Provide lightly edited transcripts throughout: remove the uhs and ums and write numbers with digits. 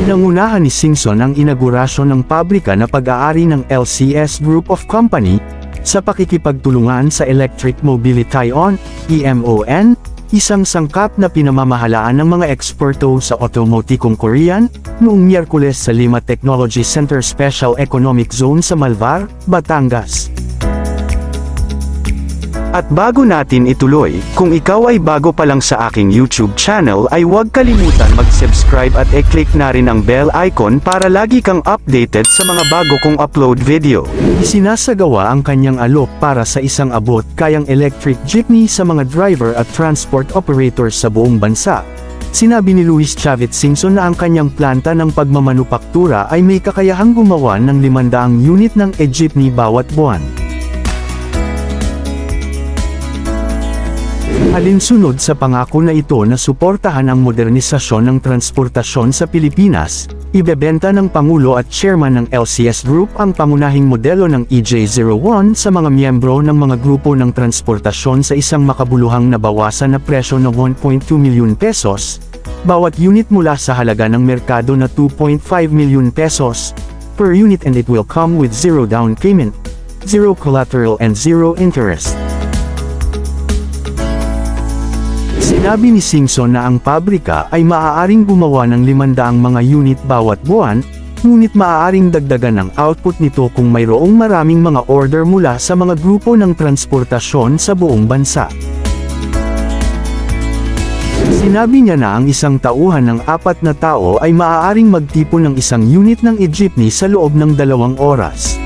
Pinangunahan ni Singson ang inaugurasyon ng pabrika na pag-aari ng LCS Group of Company, sa pakikipagtulungan sa Electric Mobility EMON, isang sangkap na pinamamahalaan ng mga eksperto sa automotikong Korean, noong Miyerkules sa Lima Technology Center Special Economic Zone sa Malvar, Batangas. At bago natin ituloy, kung ikaw ay bago pa lang sa aking YouTube channel ay huwag kalimutan mag-subscribe at i-click na rin ang bell icon para lagi kang updated sa mga bago kong upload video. Isinasagawa ang kanyang alok para sa isang abot kayang electric jeepney sa mga driver at transport operators sa buong bansa. Sinabi ni Luis Chavit Singson na ang kanyang planta ng pagmamanupaktura ay may kakayahang gumawa ng 500 unit ng e-jeepney bawat buwan. Alinsunod sa pangako na ito na suportahan ang modernisasyon ng transportasyon sa Pilipinas, ibebenta ng Pangulo at Chairman ng LCS Group ang pangunahing modelo ng EJ01 sa mga miyembro ng mga grupo ng transportasyon sa isang makabuluhang nabawasan na presyo na 1.2 milyon pesos, bawat unit mula sa halaga ng merkado na 2.5 milyon pesos per unit, and it will come with zero down payment, zero collateral and zero interest. Sinabi ni Singson na ang pabrika ay maaaring gumawa ng 500 mga unit bawat buwan, ngunit maaaring dagdagan ang output nito kung mayroong maraming mga order mula sa mga grupo ng transportasyon sa buong bansa. Sinabi niya na ang isang tauhan ng 4 na tao ay maaaring magtipon ng isang unit ng e-jeepney sa loob ng 2 oras.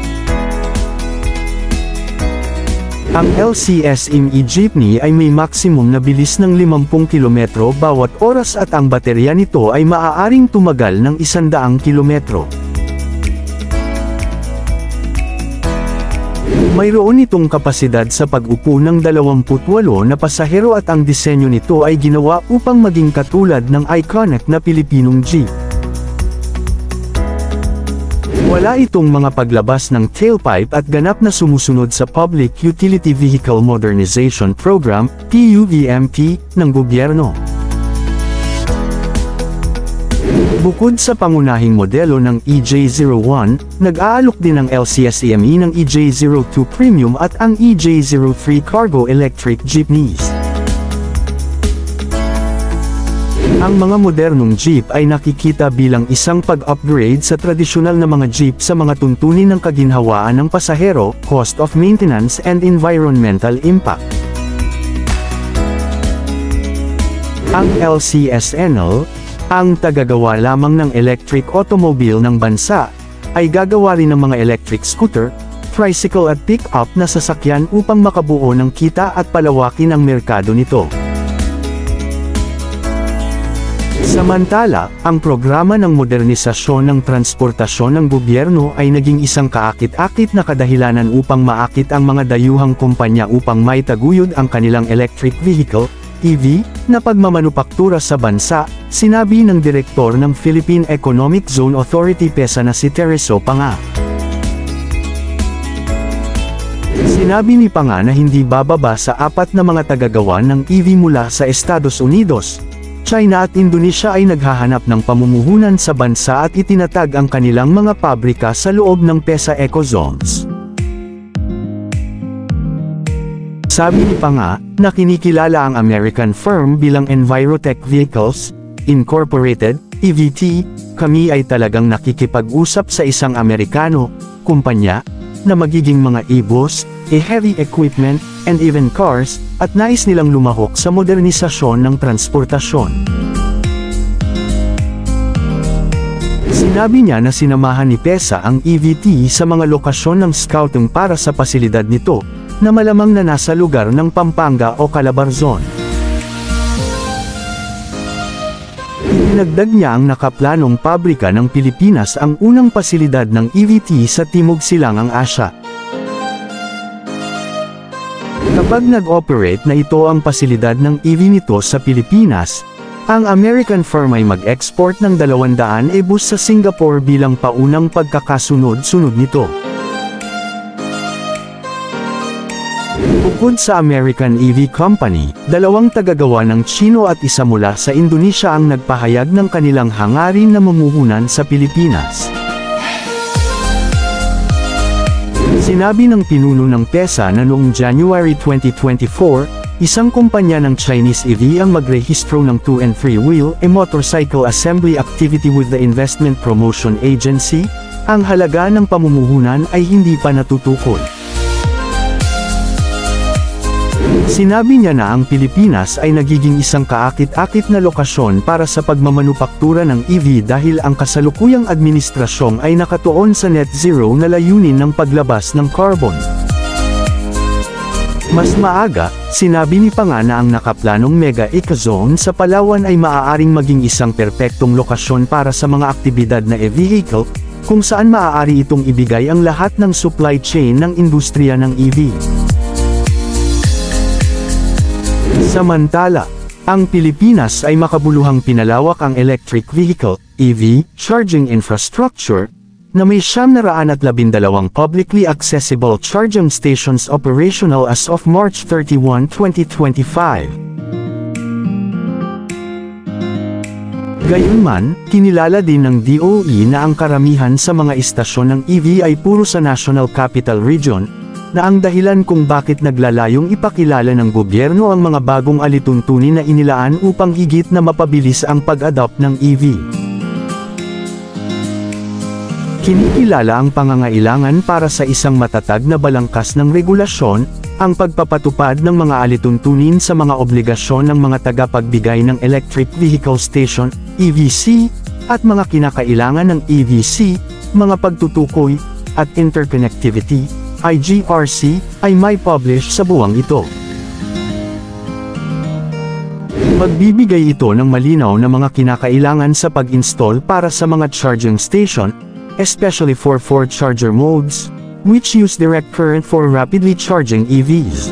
Ang LCS e-jeepney ay may maximum na bilis ng 50 km bawat oras at ang baterya nito ay maaaring tumagal ng 100 km. Mayroon itong kapasidad sa pag-upo ng 28 na pasahero at ang disenyo nito ay ginawa upang maging katulad ng iconic na Pilipinong jeep. Wala itong mga paglabas ng tailpipe at ganap na sumusunod sa Public Utility Vehicle Modernization Program, PUVMP, ng gobyerno. Bukod sa pangunahing modelo ng EJ01, nag-aalok din ang LCS-EME ng EJ02 Premium at ang EJ03 Cargo Electric Jeepneys. Ang mga modernong jeep ay nakikita bilang isang pag-upgrade sa tradisyonal na mga jeep sa mga tuntunin ng kaginhawaan ng pasahero, cost of maintenance and environmental impact. Ang LCS-ENEL, ang tagagawa lamang ng electric automobile ng bansa, ay gagawa rin ng mga electric scooter, tricycle at pick-up na sasakyan upang makabuo ng kita at palawakin ang merkado nito. Samantala, ang programa ng modernisasyon ng transportasyon ng gobyerno ay naging isang kaakit-akit na kadahilanan upang maakit ang mga dayuhang kumpanya upang maitaguyod ang kanilang electric vehicle, EV, na pagmamanupaktura sa bansa, sinabi ng direktor ng Philippine Economic Zone Authority PEZA na si Tereso Panga. Sinabi ni Panga na hindi bababa sa 4 na mga tagagawa ng EV mula sa Estados Unidos, China at Indonesia ay naghahanap ng pamumuhunan sa bansa at itinatag ang kanilang mga pabrika sa loob ng PEZA Ecozones. Sabi ni Panga, na kinikilala ang American firm bilang Envirotech Vehicles, Incorporated, EVT, kami ay talagang nakikipag-usap sa isang Amerikano, kumpanya, na magiging mga e-bus, heavy equipment, and even cars, at nais nilang lumahok sa modernisasyon ng transportasyon. Sinabi niya na sinamahan ni PEZA ang EVT sa mga lokasyon ng scouting para sa pasilidad nito, na malamang na nasa lugar ng Pampanga o Calabarzon. Dinagdag niya ang nakaplanong pabrika ng Pilipinas ang unang pasilidad ng EVT sa Timog Silangang Asya. Kapag nag-operate na ito ang pasilidad ng EV nito sa Pilipinas, ang American firm ay mag-export ng 200 e-bus sa Singapore bilang paunang pagkakasunod-sunod nito. Bukod sa American EV Company, dalawang tagagawa ng Chino at isa mula sa Indonesia ang nagpahayag ng kanilang hangarin na mamuhunan sa Pilipinas. Sinabi ng pinuno ng PESA na noong January 2024, isang kumpanya ng Chinese EV ang magrehistro ng 2 and 3 wheel e motorcycle assembly activity with the Investment Promotion Agency. Ang halaga ng pamumuhunan ay hindi pa natutukoy. Sinabi niya na ang Pilipinas ay nagiging isang kaakit-akit na lokasyon para sa pagmamanupaktura ng EV dahil ang kasalukuyang administrasyong ay nakatuon sa net zero na layunin ng paglabas ng carbon. Mas maaga, sinabi ni Panga na ang nakaplanong Mega Ecozone sa Palawan ay maaaring maging isang perpektong lokasyon para sa mga aktibidad na e-vehicle, kung saan maaari itong ibigay ang lahat ng supply chain ng industriya ng EV. Samantala, ang Pilipinas ay makabuluhang pinalawak ang electric vehicle, EV, charging infrastructure, na may 912 publicly accessible charging stations operational as of March 31, 2025. Gayunman, kinilala din ng DOE na ang karamihan sa mga istasyon ng EV ay puro sa National Capital Region, na ang dahilan kung bakit naglalayong ipakilala ng gobyerno ang mga bagong alituntunin na inilaan upang higit na mapabilis ang pag-adopt ng EV. Kinikilala ang pangangailangan para sa isang matatag na balangkas ng regulasyon, ang pagpapatupad ng mga alituntunin sa mga obligasyon ng mga tagapagbigay ng Electric Vehicle Station, EVC, at mga kinakailangan ng EVC, mga pagtutukoy, at interconnectivity, IGRC, ay may publish sa buwang ito. Magbibigay ito ng malinaw na mga kinakailangan sa pag-install para sa mga charging station, especially for 4 charger modes, which use direct current for rapidly charging EVs.